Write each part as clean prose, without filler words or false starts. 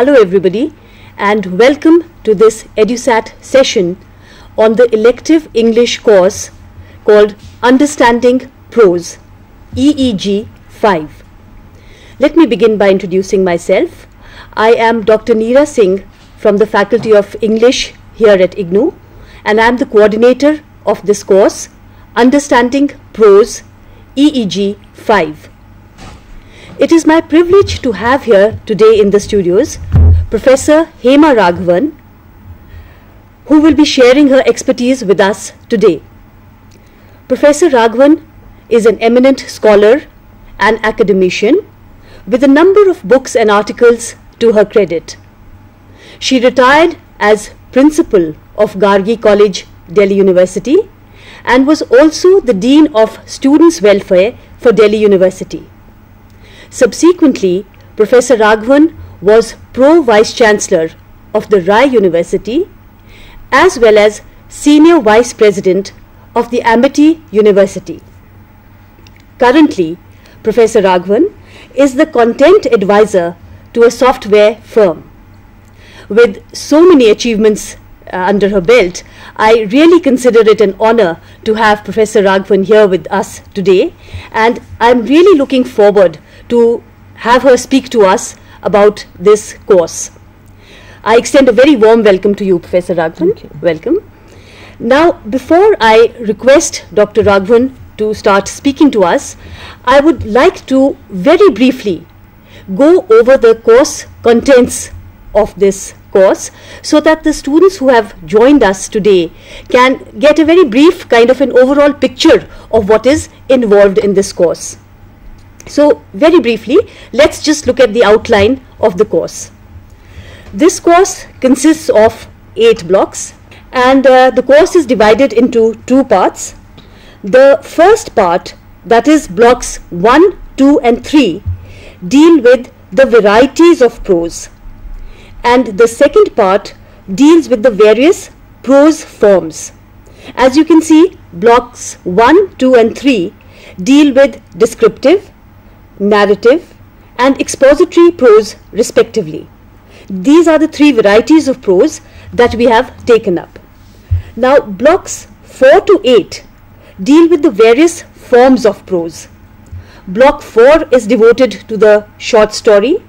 Hello everybody and welcome to this EduSat session on the elective English course called Understanding Prose, EEG 5. Let me begin by introducing myself. I am Dr. Neera Singh from the Faculty of English here at IGNOU, and I am the coordinator of this course, Understanding Prose, EEG 5. It is my privilege to have here today in the studios Professor Hema Raghavan, who will be sharing her expertise with us today. Professor Raghavan is an eminent scholar and academician with a number of books and articles to her credit. She retired as principal of Gargi College, Delhi University, and was also the Dean of Students' Welfare for Delhi University. Subsequently, Professor Raghavan was Pro-Vice Chancellor of the Rai University as well as Senior Vice President of the Amity University. Currently, Professor Raghavan is the Content Advisor to a software firm. With so many achievements under her belt, I really consider it an honor to have Professor Raghavan here with us today, and I'm really looking forward to have her speak to us about this course. I extend a very warm welcome to you, Professor Raghavan. Thank you. Welcome. Now, before I request Dr. Raghavan to start speaking to us, I would like to very briefly go over the course contents of this course so that the students who have joined us today can get a very brief kind of an overall picture of what is involved in this course. So, very briefly, let's just look at the outline of the course. This course consists of 8 blocks, and the course is divided into 2 parts. The first part, that is blocks 1, 2 and 3, deal with the varieties of prose, and the second part deals with the various prose forms. As you can see, blocks 1, 2 and 3 deal with descriptive, narrative and expository prose respectively. These are the 3 varieties of prose that we have taken up. Now, blocks 4 to 8 deal with the various forms of prose. Block 4 is devoted to the short story,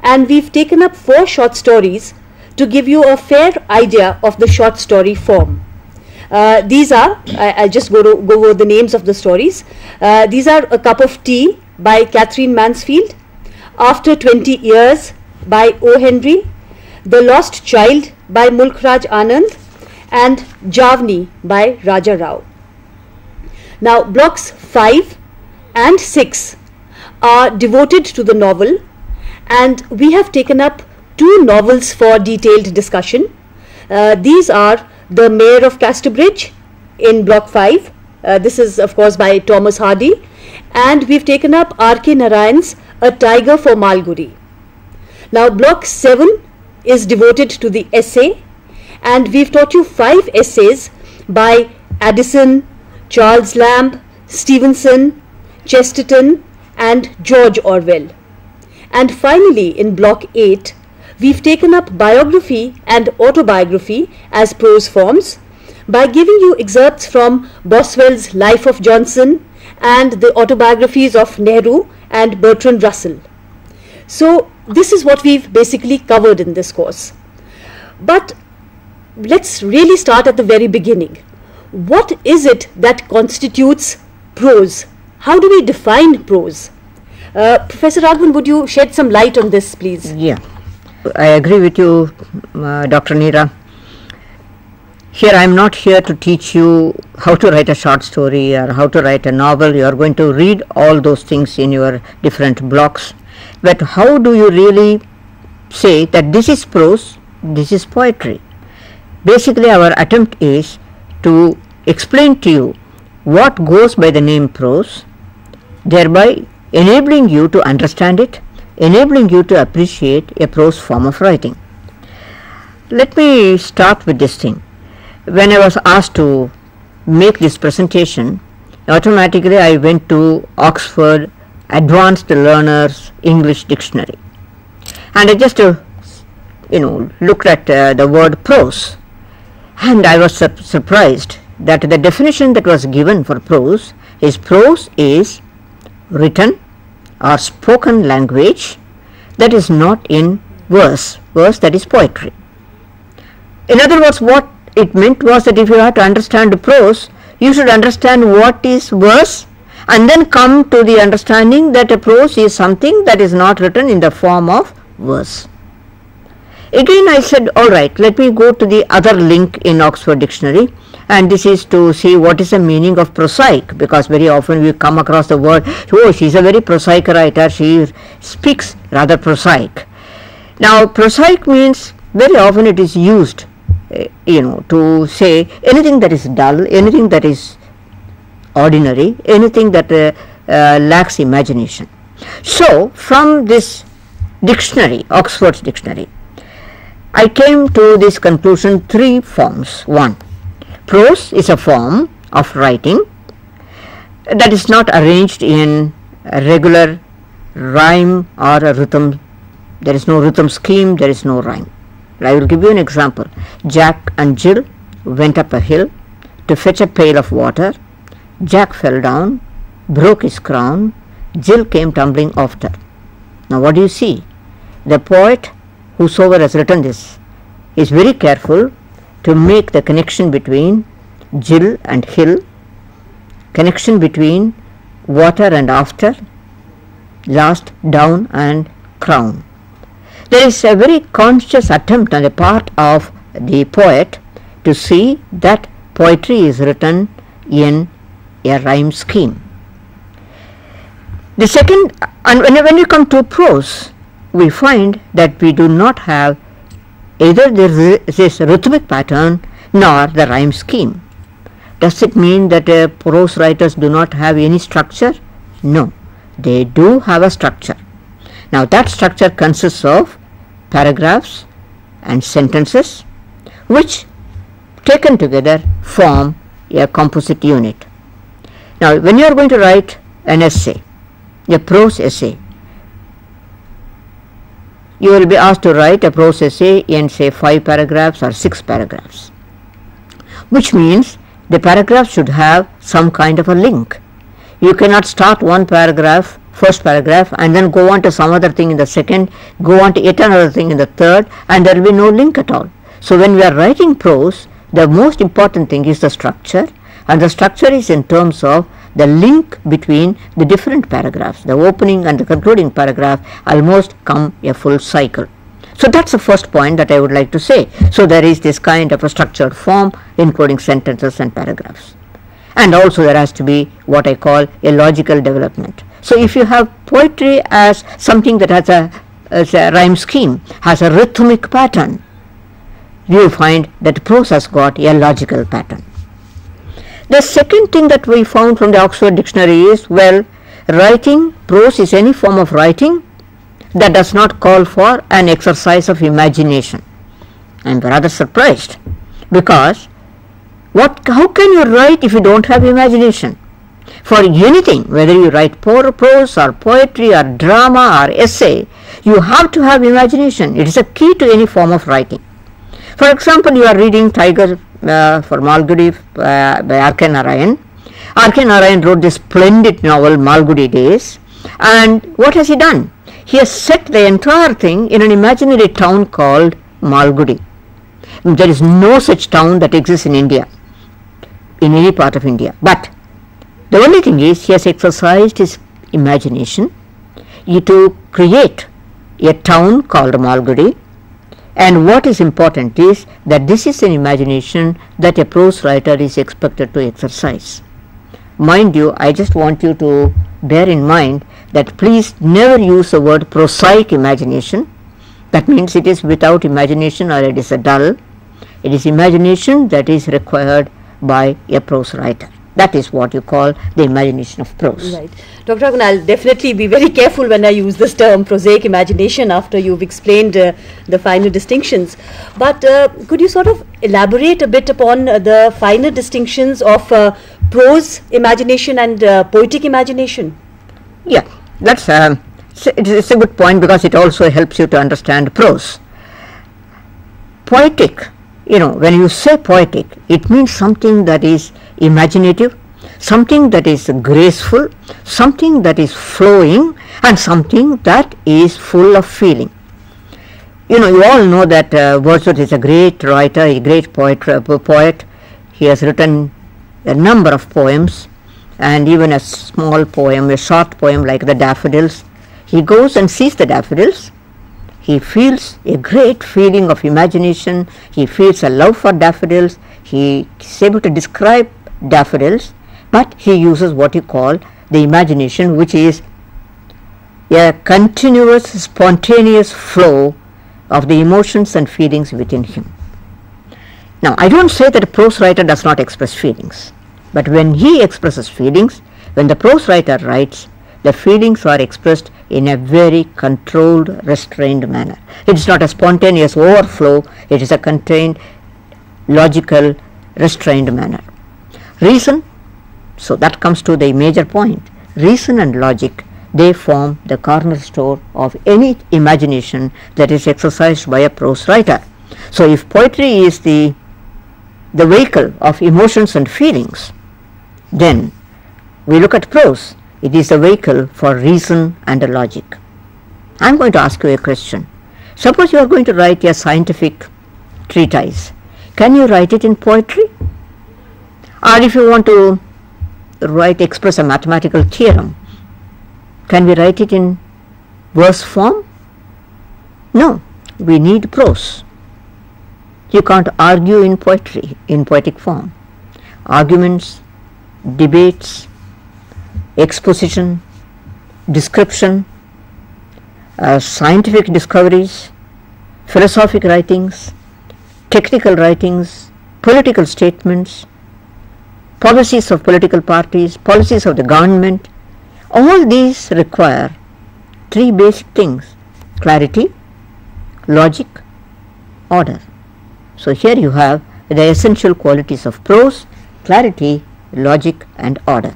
and we've taken up 4 short stories to give you a fair idea of the short story form. These are, I'll just go over the names of the stories. These are A Cup of Tea by Catherine Mansfield, After 20 Years by O. Henry, The Lost Child by Mulk Raj Anand, and Javni by Raja Rao. Now, blocks 5 and 6 are devoted to the novel, and we have taken up 2 novels for detailed discussion. These are The Mayor of Casterbridge in block 5. This is of course by Thomas Hardy, and we've taken up R.K. Narayan's A Tiger for Malgudi. Now, block 7 is devoted to the essay, and we've taught you 5 essays by Addison, Charles Lamb, Stevenson, Chesterton and George Orwell. And finally, in block 8, we've taken up biography and autobiography as prose forms by giving you excerpts from Boswell's Life of Johnson and the autobiographies of Nehru and Bertrand Russell. So, this is what we've basically covered in this course. But let's really start at the very beginning. What is it that constitutes prose? How do we define prose? Professor Raghavan, would you shed some light on this, please? Yeah, I agree with you, Dr. Neera. Here I am not here to teach you how to write a short story or how to write a novel. You are going to read all those things in your different blocks. But how do you really say that this is prose, this is poetry? Basically, our attempt is to explain to you what goes by the name prose, thereby enabling you to understand it, enabling you to appreciate a prose form of writing. Let me start with this thing. When I was asked to make this presentation, automatically I went to Oxford Advanced Learners English Dictionary, and I just looked at the word prose, and I was surprised that the definition that was given for prose is written or spoken language that is not in verse that is poetry. In other words, what it meant was that if you have to understand prose, you should understand what is verse and then come to the understanding that a prose is something that is not written in the form of verse. Again I said, alright, let me go to the other link in Oxford Dictionary, and this is to see what is the meaning of prosaic, because very often we come across the word, oh, she is a very prosaic writer, she speaks rather prosaic. Now prosaic means very often it is used to say anything that is dull, anything that is ordinary, anything that lacks imagination. So from this dictionary, Oxford's dictionary, I came to this conclusion: 3 forms. 1. Prose is a form of writing that is not arranged in a regular rhyme or a rhythm. There is no rhythm scheme, there is no rhyme. I will give you an example. Jack and Jill went up a hill to fetch a pail of water. Jack fell down, broke his crown. Jill came tumbling after. Now what do you see? The poet, whosoever has written this, is very careful to make the connection between Jill and hill, connection between water and after, last down and crown. There is a very conscious attempt on the part of the poet to see that poetry is written in a rhyme scheme. The second, and when you come to prose, we find that we do not have either this rhythmic pattern nor the rhyme scheme. Does it mean that prose writers do not have any structure? No, they do have a structure. Now that structure consists of paragraphs and sentences, which taken together form a composite unit. Now when you are going to write an essay, a prose essay, you will be asked to write a prose essay in say 5 paragraphs or 6 paragraphs, which means the paragraph should have some kind of a link. You cannot start one paragraph, first paragraph, and then go on to some other thing in the second, go on to yet another thing in the third, and there will be no link at all. So when we are writing prose, the most important thing is the structure, and the structure is in terms of the link between the different paragraphs. The opening and the concluding paragraph almost come a full cycle. So that's the first point that I would like to say. So there is this kind of a structured form including sentences and paragraphs. And also there has to be what I call a logical development. So if you have poetry as something that has a rhyme scheme, has a rhythmic pattern, you will find that prose has got a logical pattern. The second thing that we found from the Oxford Dictionary is, well, writing, prose is any form of writing that does not call for an exercise of imagination. I am rather surprised, because how can you write if you don't have imagination? For anything, whether you write prose or poetry or drama or essay, you have to have imagination. It is a key to any form of writing. For example, you are reading Tiger for Malgudi by R.K. Narayan. R.K. Narayan wrote this splendid novel Malgudi Days, and what has he done? He has set the entire thing in an imaginary town called Malgudi. There is no such town that exists in India, in any part of India, but the only thing is he has exercised his imagination to create a town called Malgudi. And what is important is that this is an imagination that a prose writer is expected to exercise. Mind you, I just want you to bear in mind that please never use the word prosaic imagination. That means it is without imagination, or it is a dull. It is imagination that is required by a prose writer. That is what you call the imagination of prose. Right. Dr. Raghavan, I'll definitely be very careful when I use this term prosaic imagination after you've explained the finer distinctions. But could you sort of elaborate a bit upon the finer distinctions of prose imagination and poetic imagination? Yeah, that's it's a good point, because it also helps you to understand prose. Poetic, when you say poetic, it means something that is imaginative, something that is graceful, something that is flowing, and something that is full of feeling. You all know that Wordsworth is a great writer, a great poet. He has written a number of poems, and even a small poem, a short poem like The Daffodils. He goes and sees the daffodils. He feels a great feeling of imagination. He feels a love for daffodils. He is able to describe daffodils, but he uses what you call the imagination, which is a continuous, spontaneous flow of the emotions and feelings within him. Now, I don't say that a prose writer does not express feelings, but when he expresses feelings, when the prose writer writes, the feelings are expressed in a very controlled, restrained manner. It is not a spontaneous overflow, it is a contained, logical, restrained manner. Reason, so that comes to the major point. Reason and logic, they form the cornerstone of any imagination that is exercised by a prose writer. So if poetry is the vehicle of emotions and feelings, then we look at prose. It is a vehicle for reason and logic. I am going to ask you a question. Suppose you are going to write a scientific treatise. Can you write it in poetry? Or if you want to express a mathematical theorem, can we write it in verse form? No, we need prose. You can't argue in poetry, in poetic form. Arguments, debates, exposition, description, scientific discoveries, philosophic writings, technical writings, political statements, policies of political parties, policies of the government, all these require three basic things: clarity, logic, order. So here you have the essential qualities of prose: clarity, logic and order.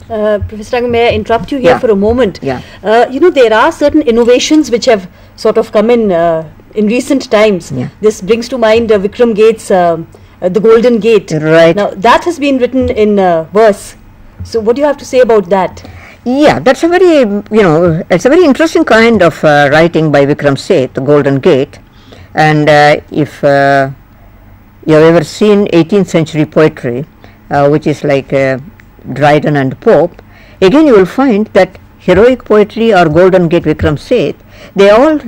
Professor Rangan, may I interrupt you here Yeah. for a moment? Yeah. There are certain innovations which have sort of come in recent times. Yeah. This brings to mind Vikram Gates' The Golden Gate. Right. Now that has been written in verse. So what do you have to say about that? Yeah, that's a very, it's a very interesting kind of writing by Vikram Seth, The Golden Gate. And if you have ever seen 18th century poetry, which is like Dryden and Pope, again you will find that heroic poetry or Golden Gate Vikram Seth, they all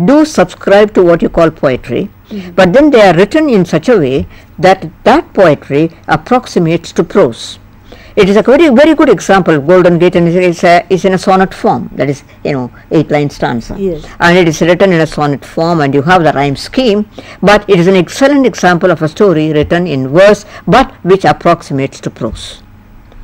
do subscribe to what you call poetry, but then they are written in such a way that that poetry approximates to prose. It is a very, very good example. Golden Gate is in a sonnet form, that is, 8-line stanza. Yes. And it is written in a sonnet form, and you have the rhyme scheme, but it is an excellent example of a story written in verse, but which approximates to prose.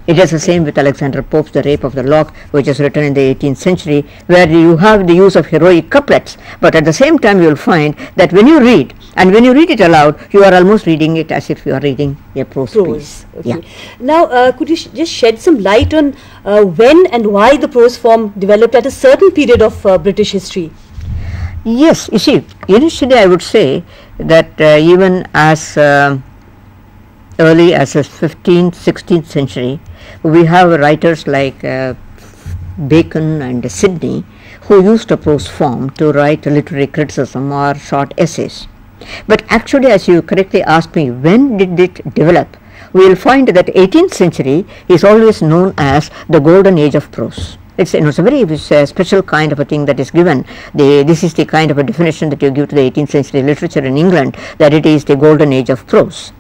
It is the same with Alexander Pope's The Rape of the Lock, which is written in the 18th century, where you have the use of heroic couplets, but at the same time you will find that when you read, and when you read it aloud, you are almost reading it as if you are reading a prose piece. Okay. Yeah. Now, could you just shed some light on when and why the prose form developed at a certain period of British history? Yes, you see, initially I would say that even as early as the 15th, 16th century, we have writers like Bacon and Sidney who used a prose form to write literary criticism or short essays. But actually, as you correctly asked me, when did it develop? We will find that 18th century is always known as the golden age of prose. It's a very special kind of a thing that is given. This is the kind of a definition that you give to the 18th century literature in England, that it is the golden age of prose.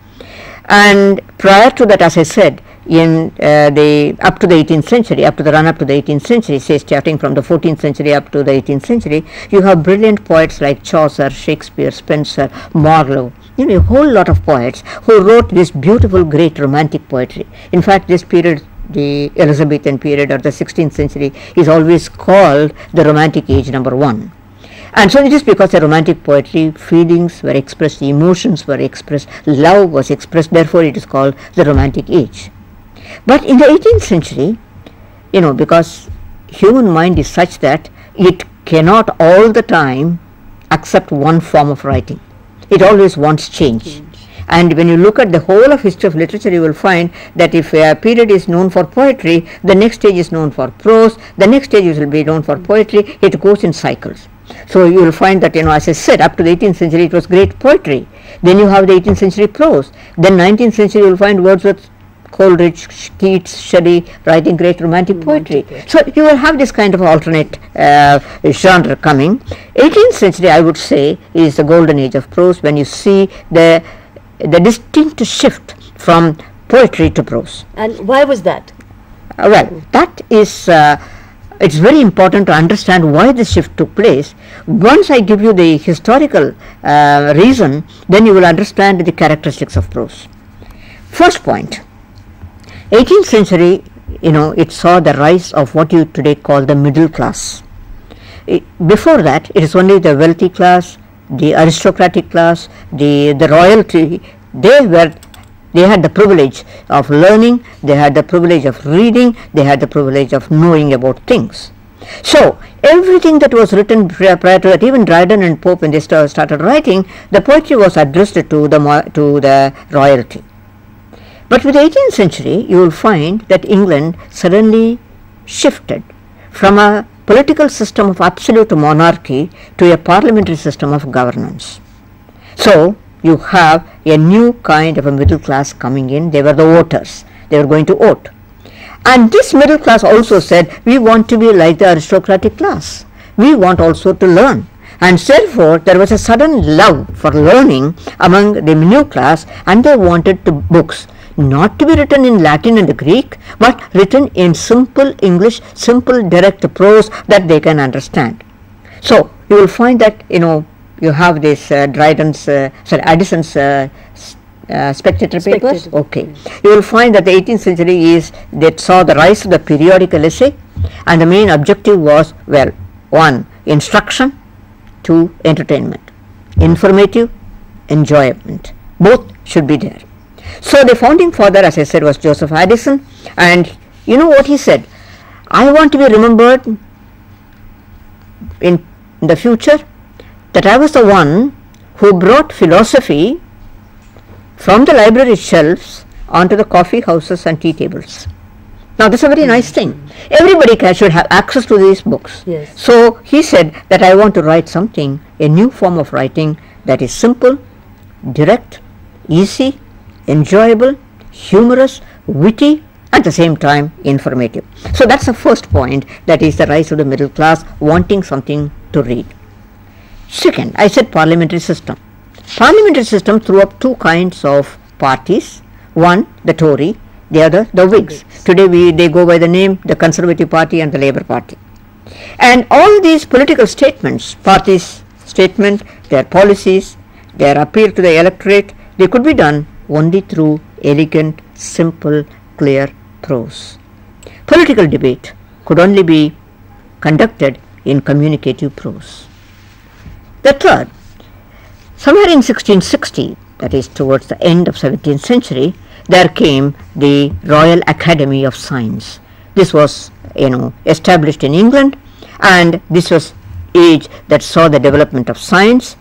And prior to that, as I said, in up to the 18th century, up to the run up to the 18th century, say starting from the 14th century up to the 18th century, you have brilliant poets like Chaucer, Shakespeare, Spenser, Marlowe, a whole lot of poets who wrote this beautiful, great romantic poetry. In fact, this period, the Elizabethan period or the 16th century, is always called the Romantic Age #1. And so it is because the romantic poetry, feelings were expressed, emotions were expressed, love was expressed, therefore it is called the Romantic Age. But in the 18th century, because human mind is such that it cannot all the time accept one form of writing. It always wants change. And when you look at the whole of history of literature, you will find that if a period is known for poetry, the next stage is known for prose, the next stage will be known for poetry. It goes in cycles. So you will find that, as I said, up to the 18th century it was great poetry. Then you have the 18th century prose. Then 19th century you will find Wordsworth, Coleridge, Keats, Shelley writing great romantic poetry. So you will have this kind of alternate genre coming. 18th century, I would say, is the golden age of prose, when you see the distinct shift from poetry to prose. And why was that? Well, that is, it's very important to understand why this shift took place. Once I give you the historical reason, then you will understand the characteristics of prose. First point, 18th century, it saw the rise of what you today call the middle class. Before that, it is only the wealthy class, the aristocratic class, the royalty. They had the privilege of learning, they had the privilege of reading, they had the privilege of knowing about things. So everything that was written prior to that, even Dryden and Pope, when they started writing, the poetry was addressed to the royalty. But with the 18th century, you will find that England suddenly shifted from a political system of absolute monarchy to a parliamentary system of governance. So you have a new kind of a middle class coming in. They were the voters. They were going to vote. And this middle class also said, we want to be like the aristocratic class. We want also to learn. And therefore, there was a sudden love for learning among the new class, and they wanted books not to be written in Latin and Greek, but written in simple English, simple direct prose that they can understand. So you will find that, you have this Addison's Spectator papers. Okay. You will find that the 18th century that saw the rise of the periodical essay, and the main objective was, well, 1, instruction, 2, entertainment, informative, enjoyment. Both should be there. So the founding father, as I said, was Joseph Addison, and you know what he said? I want to be remembered in the future that I was the one who brought philosophy from the library shelves onto the coffee houses and tea tables. Now that's a very nice thing. Everybody should have access to these books. Yes. So he said that I want to write something, a new form of writing that is simple, direct, easy, enjoyable, humorous, witty, at the same time informative. So that's the first point, that is the rise of the middle class wanting something to read. Second, I said parliamentary system. Parliamentary system threw up two kinds of parties. One, the Tory, the other, the Whigs. Today they go by the name the Conservative Party and the Labour Party. And all these political statements, parties' statement, their policies, their appeal to the electorate, they could be done only through elegant, simple, clear prose. Political debate could only be conducted in communicative prose. The third, somewhere in 1660, that is towards the end of 17th century, there came the Royal Academy of Science. This was, established in England, and this was age that saw the development of science.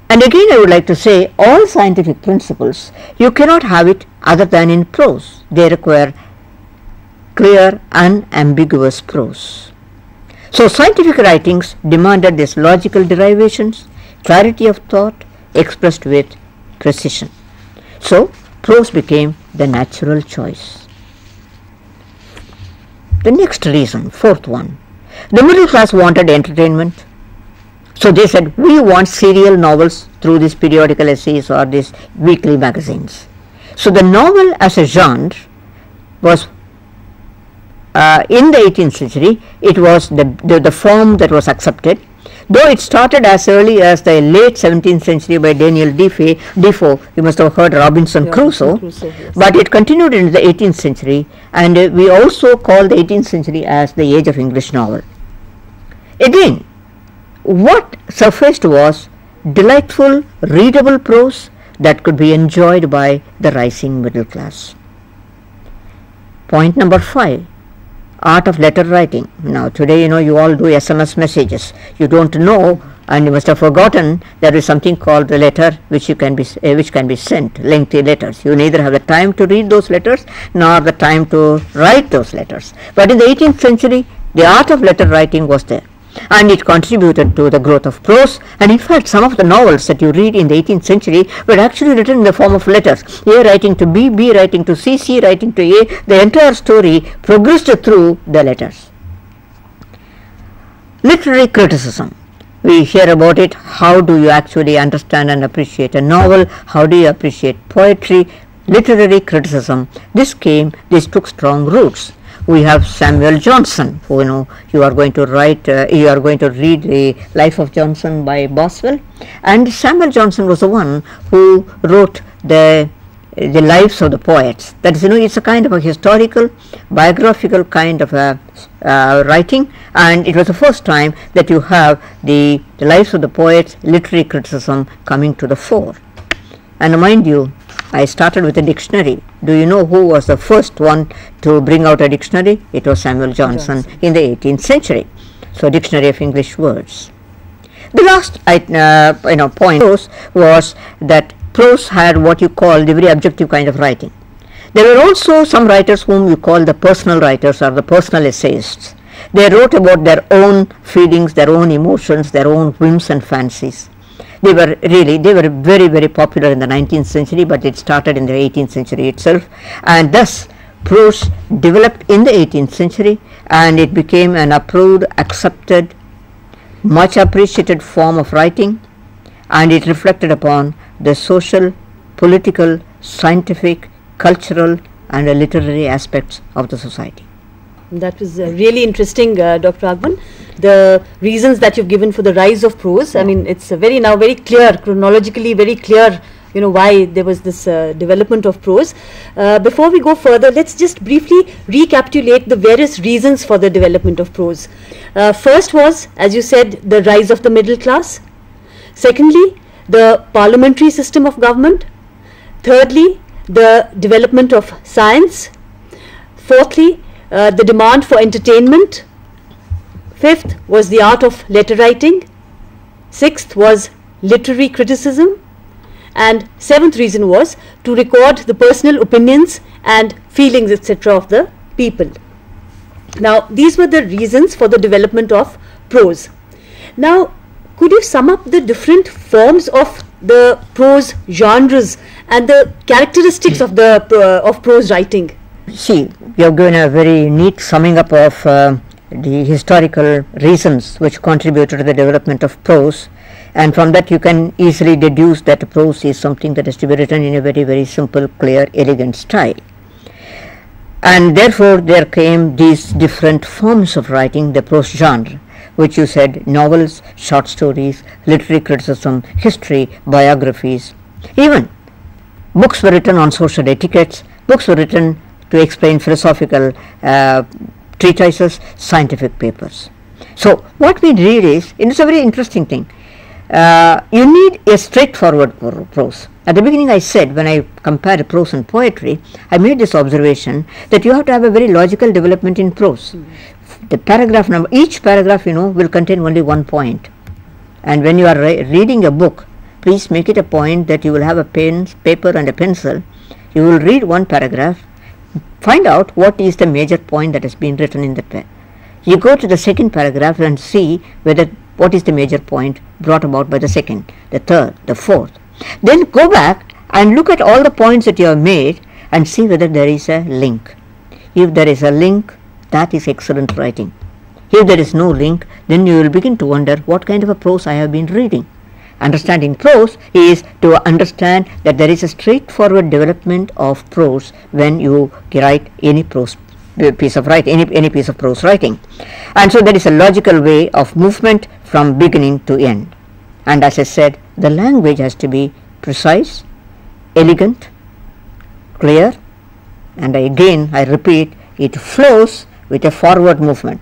And again, I would like to say, all scientific principles, you cannot have it other than in prose. They require clear, unambiguous prose. So scientific writings demanded these logical derivations, clarity of thought expressed with precision. So prose became the natural choice. The next reason, fourth one, the middle class wanted entertainment. So they said, we want serial novels through these periodical essays or these weekly magazines. So the novel as a genre was, in the 18th century, it was the form that was accepted. Though it started as early as the late 17th century by Daniel Defoe, you must have heard Robinson Crusoe, yes. But it continued into the 18th century, and we also call the 18th century as the age of English novel. Again, what surfaced was delightful, readable prose that could be enjoyed by the rising middle class. Point number 5, art of letter writing. Now today, you all do SMS messages. You don't know, and you must have forgotten, there is something called the letter which can be sent, lengthy letters. You neither have the time to read those letters nor the time to write those letters. But in the 18th century, the art of letter writing was there, and it contributed to the growth of prose. And in fact, some of the novels that you read in the 18th century were actually written in the form of letters. A writing to B, B writing to C, C writing to A. The entire story progressed through the letters. Literary criticism. We hear about it. How do you actually understand and appreciate a novel? How do you appreciate poetry? Literary criticism. This took strong roots. We have Samuel Johnson, who you are going to read the Life of Johnson by Boswell, and Samuel Johnson was the one who wrote the lives of the poets. That is, it's a kind of a historical, biographical kind of a writing, and it was the first time that you have the lives of the poets, literary criticism coming to the fore. And mind you, I started with a dictionary. Do you know who was the first one to bring out a dictionary? It was Samuel Johnson in the 18th century. So, Dictionary of English Words. The last point was that prose had what you call the very objective kind of writing. There were also some writers whom you call the personal writers or the personal essayists. They wrote about their own feelings, their own emotions, their own whims and fancies. They were very, very popular in the 19th century, but it started in the 18th century itself, and thus prose developed in the 18th century, and it became an approved, accepted, much appreciated form of writing, and it reflected upon the social, political, scientific, cultural and literary aspects of the society. That was really interesting, Dr. Raghavan. The reasons that you've given for the rise of prose, I mean, it's very clear, chronologically very clear, why there was this development of prose. Before we go further, let's just briefly recapitulate the various reasons for the development of prose. First was, as you said, the rise of the middle class. Secondly, the parliamentary system of government. Thirdly, the development of science. Fourthly, the demand for entertainment. Fifth was the art of letter writing. Sixth was literary criticism. And seventh reason was to record the personal opinions and feelings, etc. of the people. Now, these were the reasons for the development of prose. Now, could you sum up the different forms of the prose genres and the characteristics of prose writing? See, you have given a very neat summing up of the historical reasons which contributed to the development of prose, and from that you can easily deduce that prose is something that is to be written in a very, very simple, clear, elegant style. And therefore there came these different forms of writing, the prose genre, which you said novels, short stories, literary criticism, history, biographies. Even books were written on social etiquettes, books were written to explain philosophical treatises, scientific papers. So what we read is, it's a very interesting thing, you need a straightforward prose. At the beginning I said, when I compared prose and poetry, I made this observation that you have to have a very logical development in prose. The paragraph number, each paragraph will contain only one point, and when you are reading a book, please make it a point that you will have a pen, paper and a pencil. You will read one paragraph, find out what is the major point that has been written in the pen. You go to the second paragraph and see what is the major point brought about by the second, the third, the fourth. Then go back and look at all the points that you have made and see whether there is a link. If there is a link, that is excellent writing. If there is no link, then you will begin to wonder what kind of a prose I have been reading. Understanding prose is to understand that there is a straightforward development of prose when you write any prose piece of writing, any piece of prose writing. And so there is a logical way of movement from beginning to end. And as I said, the language has to be precise, elegant, clear, and I repeat, it flows with a forward movement.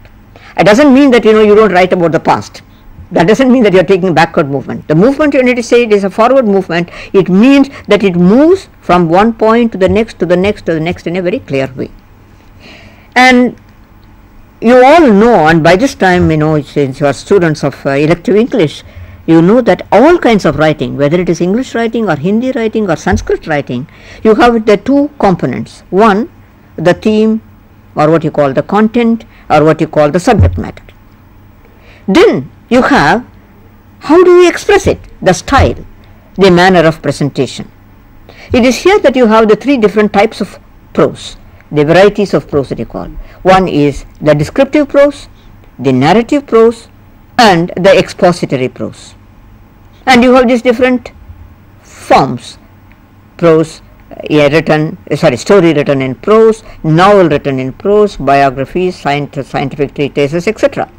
It doesn't mean that you don't write about the past. That doesn't mean that you are taking backward movement. The movement you need to say it is a forward movement. It means that it moves from one point to the next, to the next, to the next in a very clear way. And you all know, and by this time, since you are students of elective English, you know that all kinds of writing, whether it is English writing or Hindi writing or Sanskrit writing, you have the two components. One, the theme, or what you call the content, or what you call the subject matter. Then you have how do you express it, the style, the manner of presentation. It is here that you have the three different types of prose, the varieties of prose that you call. One is the descriptive prose, the narrative prose, and the expository prose. And you have these different forms: prose, story written in prose, novel written in prose, biographies, scientific treatises, etc.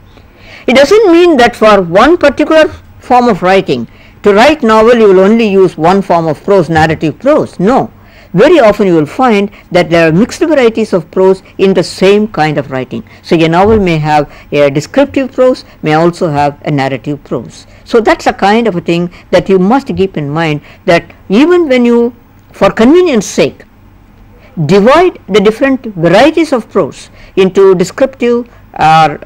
It doesn't mean that for one particular form of writing, to write novel you will only use one form of prose, narrative prose. No. Very often you will find that there are mixed varieties of prose in the same kind of writing. So a novel may have a descriptive prose, may also have a narrative prose. So that's a kind of a thing that you must keep in mind, that even when you, for convenience sake, divide the different varieties of prose into descriptive or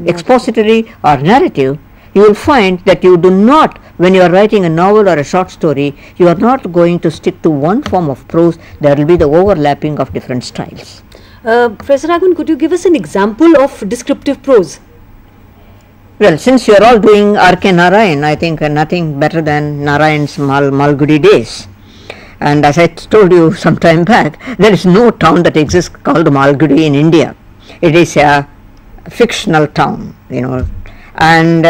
expository or narrative, you will find that you do not, when you are writing a novel or a short story, you are not going to stick to one form of prose. There will be the overlapping of different styles. Professor Raghavan, could you give us an example of descriptive prose? Well, since you are all doing R.K. Narayan, I think nothing better than Narayan's Malgudi days. And as I told you some time back, there is no town that exists called Malgudi in India. It is a fictional town, and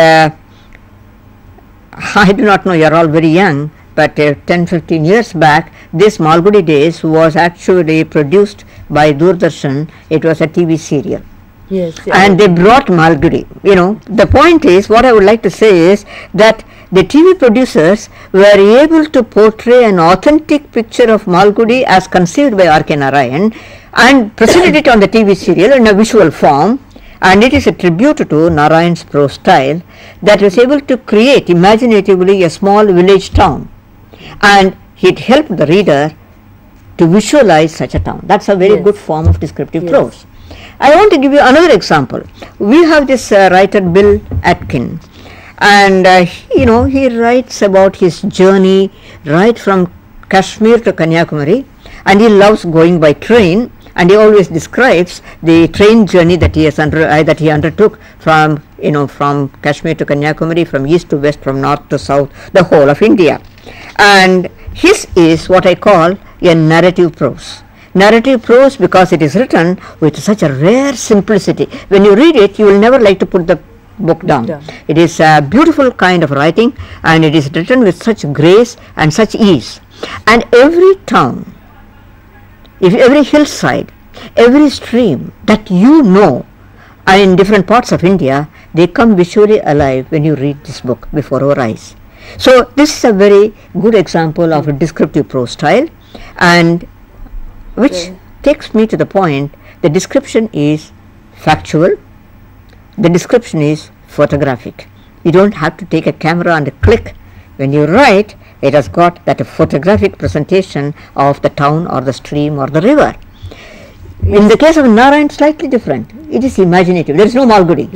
I do not know, you are all very young, but 10-15 years back, this Malgudi Days was actually produced by Doordarshan. It was a TV serial. Yes. And they brought Malgudi. The point is, what I would like to say is that the TV producers were able to portray an authentic picture of Malgudi as conceived by R.K. Narayan and presented it on the TV serial in a visual form. And it is a tribute to Narayan's prose style that was able to create imaginatively a small village town, and it helped the reader to visualize such a town. That's a very good form of descriptive prose. I want to give you another example. We have this writer Bill Atkin, and he writes about his journey right from Kashmir to Kanyakumari, and he loves going by train. And he always describes the train journey that he undertook from Kashmir to Kanyakumari, from east to west, from north to south, the whole of India. And his is what I call a narrative prose. Narrative prose because it is written with such a rare simplicity. When you read it, you will never like to put the book down. It is a beautiful kind of writing, and it is written with such grace and such ease. And every town, every hillside, every stream that and in different parts of India, they come visually alive when you read this book before our eyes. So this is a very good example of a descriptive prose style, and which takes me to the point, the description is factual, the description is photographic. You don't have to take a camera and a click. When you write, it has got that photographic presentation of the town or the stream or the river. In the case of Narayan, slightly different. It is imaginative. There is no Malgudi.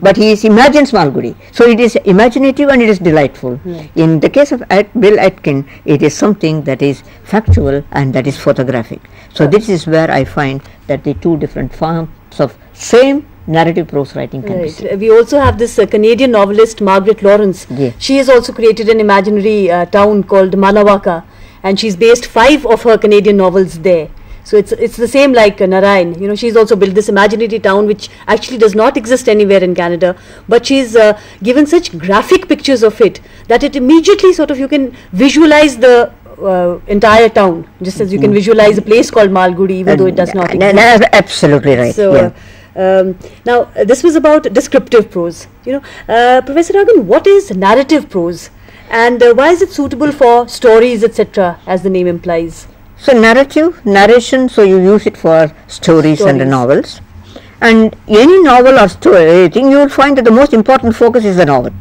But he imagines Malgudi. So it is imaginative and it is delightful. In the case of Bill Atkin, it is something that is factual and that is photographic. So this is where I find that the two different forms of same narrative prose writing can be seen. We also have this Canadian novelist Margaret Laurence. She has also created an imaginary town called Manawaka, and she's based 5 of her Canadian novels there. So it's the same like Narayan. She's also built this imaginary town which actually does not exist anywhere in Canada, but she's given such graphic pictures of it that it immediately you can visualize the entire town, just as you can visualize a place called Malgudi, even though it does not exist. Absolutely right. So, now this was about descriptive prose. Professor Raghavan, what is narrative prose, and why is it suitable for stories, etc., as the name implies? So narration, so you use it for stories and novels. And any novel or story, I think you will find that the most important focus is the novel.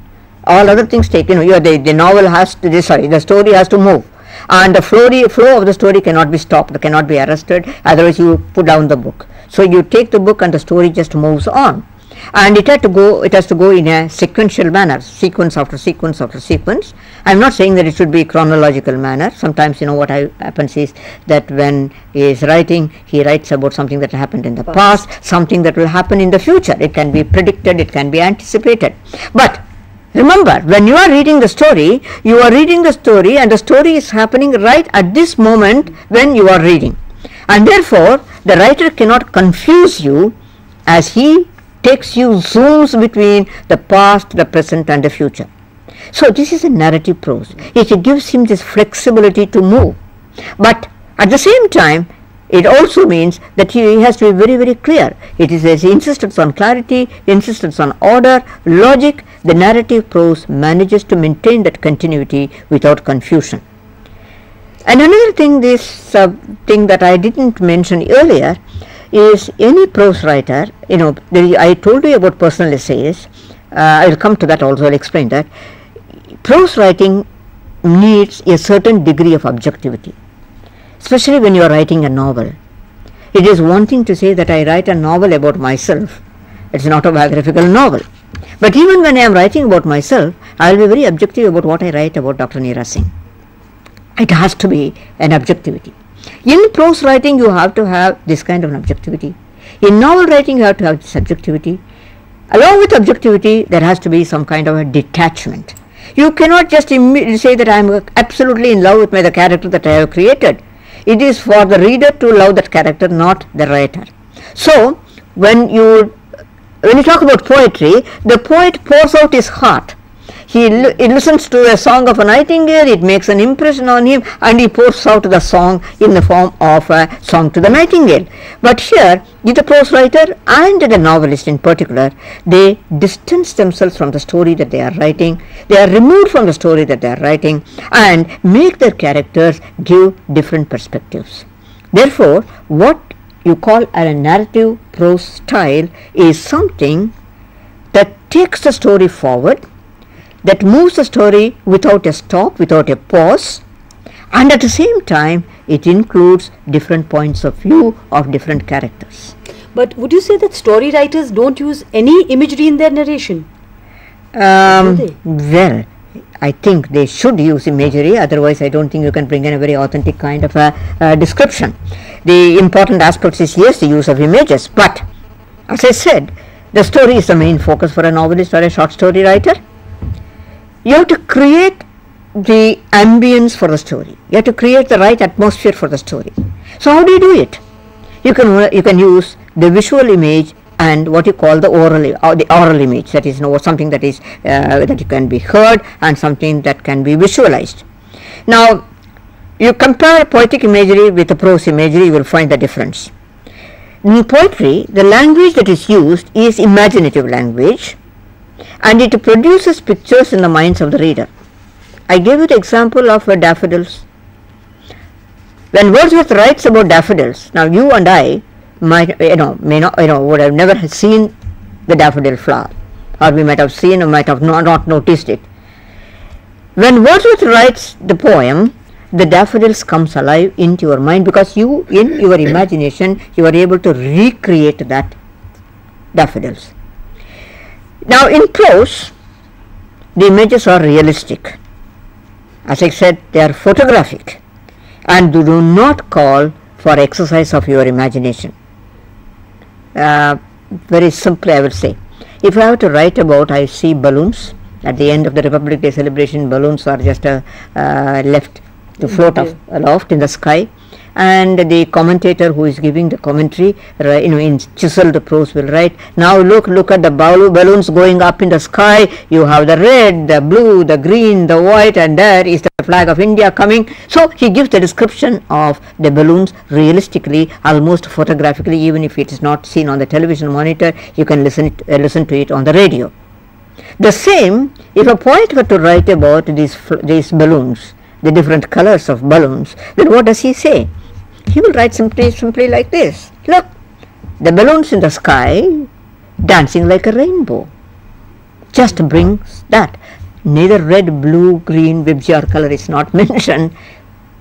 All other things take, the novel has to, the story has to move. And the flow of the story cannot be stopped, cannot be arrested, otherwise you put down the book. So you take the book and the story just moves on. And it has to go in a sequential manner, sequence after sequence after sequence. I'm not saying that it should be chronological manner. Sometimes, what happens is that when he is writing, he writes about something that happened in the past, something that will happen in the future. It can be predicted, it can be anticipated. But remember, when you are reading the story, you are reading the story and the story is happening right at this moment when you are reading. And therefore, the writer cannot confuse you as he takes you zooms between the past, the present and the future. So this is a narrative prose. It gives him this flexibility to move. But at the same time, it also means that he has to be very, very clear. It is his insistence on clarity, insistence on order, logic. The narrative prose manages to maintain that continuity without confusion. And another thing, this thing that I didn't mention earlier, is any prose writer, I told you about personal essays, I will come to that also, I will explain that. Prose writing needs a certain degree of objectivity, especially when you are writing a novel. It is one thing to say that I write a novel about myself, it is not a biographical novel. But even when I am writing about myself, I will be very objective about what I write about Dr. Neera Singh. It has to be an objectivity. In prose writing, you have to have this kind of an objectivity. In novel writing, you have to have this objectivity. Along with objectivity, there has to be some kind of a detachment. You cannot just immediately say that I am absolutely in love with the character that I have created. It is for the reader to love that character, not the writer. So, when you talk about poetry, the poet pours out his heart. He listens to a song of a nightingale, it makes an impression on him, and he pours out the song in the form of a song to the nightingale. But here, the prose writer and the novelist in particular, they distance themselves from the story that they are writing, they are removed from the story that they are writing, and make their characters give different perspectives. Therefore, what you call a narrative prose style is something that takes the story forward, that moves the story without a stop, without a pause, and at the same time it includes different points of view of different characters. But would you say that story writers don't use any imagery in their narration? Well, I think they should use imagery, otherwise I don't think you can bring in a very authentic kind of a description. The important aspect is, yes, the use of images, but as I said, the story is the main focus for a novelist or a short story writer. You have to create the ambience for the story. You have to create the right atmosphere for the story. So how do you do it? You can use the visual image and what you call the oral image. That is something that is that can be heard and something that can be visualized. Now, you compare poetic imagery with the prose imagery, you will find the difference. In poetry, the language that is used is imaginative language, and it produces pictures in the minds of the reader. I gave you the example of daffodils. When Wordsworth writes about daffodils, now you and I would have never seen the daffodil flower, or we might have seen or might have not noticed it. When Wordsworth writes the poem, the daffodils comes alive into your mind because you, in your imagination, you are able to recreate that daffodils. Now in prose, the images are realistic. As I said, they are photographic and do not call for exercise of your imagination. Very simply I will say, if I have to write about, I see balloons at the end of the Republic Day celebration, balloons are just left to float aloft in the sky, and the commentator who is giving the commentary in chiseled prose will write, now look at the balloons going up in the sky, you have the red, the blue, the green, the white, and there is the flag of India coming. So he gives the description of the balloons realistically, almost photographically. Even if it is not seen on the television monitor, you can listen to it on the radio. The same, if a poet were to write about these balloons, the different colors of balloons, then what does he say? He will write simply like this. Look, the balloons in the sky dancing like a rainbow. Just brings that. Neither red, blue, green, vibgyor color is not mentioned.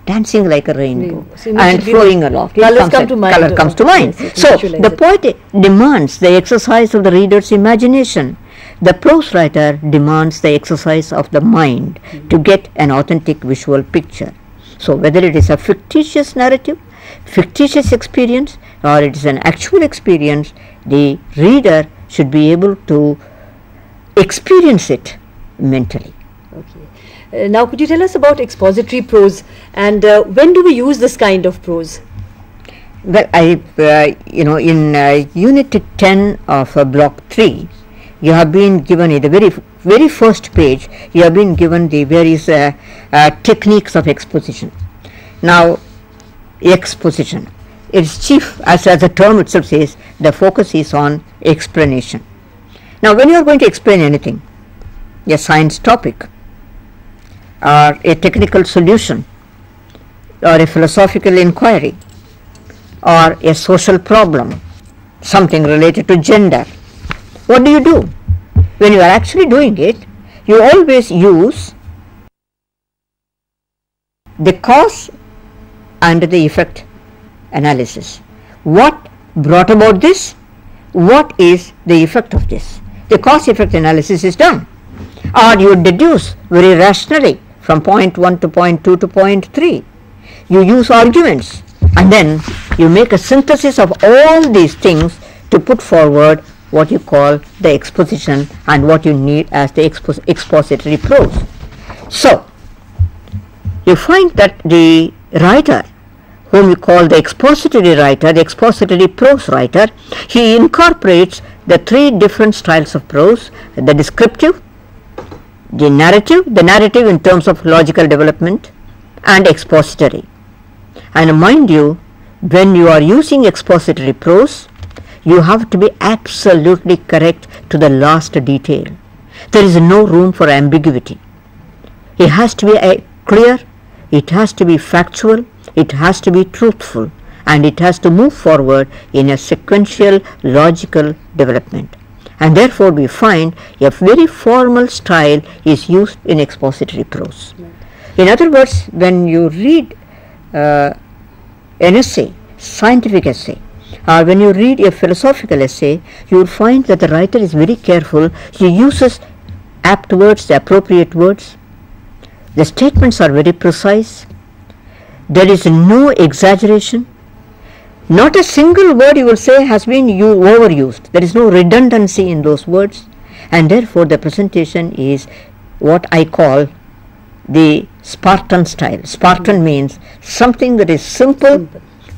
dancing like a rainbow, So and flowing along. Colours come to mind. Color comes to mind. Yes, So visualize the it. poet demands the exercise of the reader's imagination. The prose writer demands the exercise of the mind to get an authentic visual picture. So whether it is a fictitious narrative, fictitious experience, or it is an actual experience, the reader should be able to experience it mentally. Okay. Now, could you tell us about expository prose, and when do we use this kind of prose? Well, in Unit 10 of Block 3, you have been given in the very first page, you have been given the various techniques of exposition. Now, exposition, its chief, as the term itself says, the focus is on explanation. Now, when you are going to explain anything, a science topic, or a technical solution, or a philosophical inquiry, or a social problem, something related to gender, what do? When you are actually doing it, you always use the cause and the effect analysis. What brought about this? What is the effect of this? The cause effect analysis is done. Or you deduce very rationally from point 1 to point 2 to point 3. You use arguments, and then you make a synthesis of all these things to put forward what you call the exposition and what you need as the expository prose. So, you find that the writer, whom you call the expository writer, the expository prose writer, he incorporates the three different styles of prose: the descriptive, the narrative in terms of logical development, and expository. And mind you, when you are using expository prose, you have to be absolutely correct to the last detail. There is no room for ambiguity. It has to be clear, it has to be factual, it has to be truthful, and it has to move forward in a sequential logical development. And therefore we find a very formal style is used in expository prose. In other words, when you read an essay, scientific essay, or when you read a philosophical essay, you will find that the writer is very careful. He uses apt words, the appropriate words. The statements are very precise. There is no exaggeration. Not a single word you will say has been overused. There is no redundancy in those words, and therefore the presentation is what I call the Spartan style. Spartan means something that is simple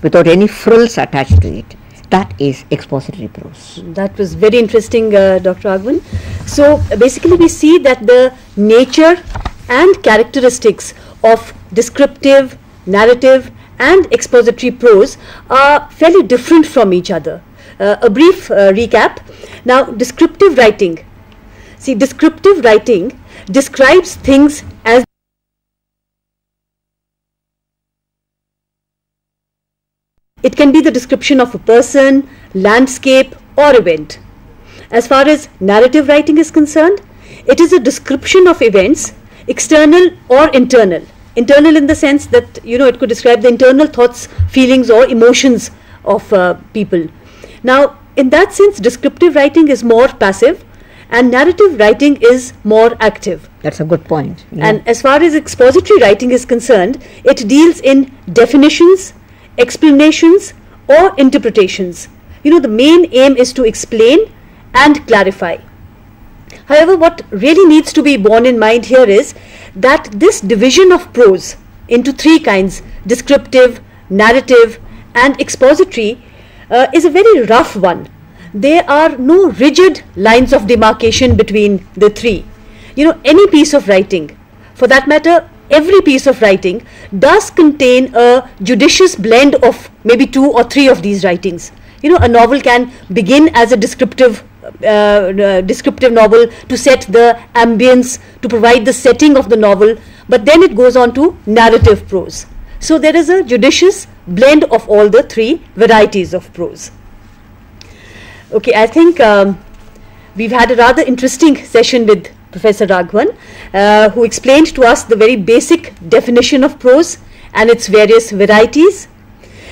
without any frills attached to it. That is expository prose. That was very interesting, Dr. Raghavan. So basically we see that the nature and characteristics of descriptive, narrative and expository prose are fairly different from each other. A brief recap. Now, descriptive writing. See, descriptive writing describes things as it can be the description of a person, landscape or event. As far as narrative writing is concerned, it is a description of events, external or internal. Internal in the sense that, it could describe the internal thoughts, feelings or emotions of people. Now, in that sense, descriptive writing is more passive and narrative writing is more active. That's a good point. Yeah. And as far as expository writing is concerned, it deals in definitions, explanations or interpretations. The main aim is to explain and clarify. However, what really needs to be borne in mind here is that this division of prose into three kinds, descriptive, narrative and expository, is a very rough one. There are no rigid lines of demarcation between the three. Any piece of writing, for that matter, every piece of writing does contain a judicious blend of maybe 2 or 3 of these writings. A novel can begin as a descriptive novel to set the ambience, to provide the setting of the novel, but then it goes on to narrative prose. So there is a judicious blend of all the 3 varieties of prose. Okay, I think we've had a rather interesting session with Professor Raghavan, who explained to us the very basic definition of prose and its various varieties.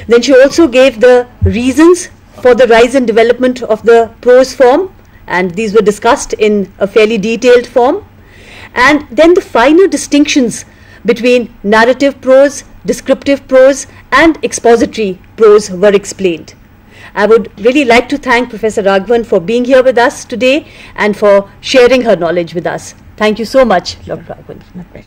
Then she also gave the reasons for the rise and development of the prose form, and these were discussed in a fairly detailed form. And then the finer distinctions between narrative prose, descriptive prose and expository prose were explained. I would really like to thank Professor Raghavan for being here with us today and for sharing her knowledge with us. Thank you so much, Dr. Raghavan.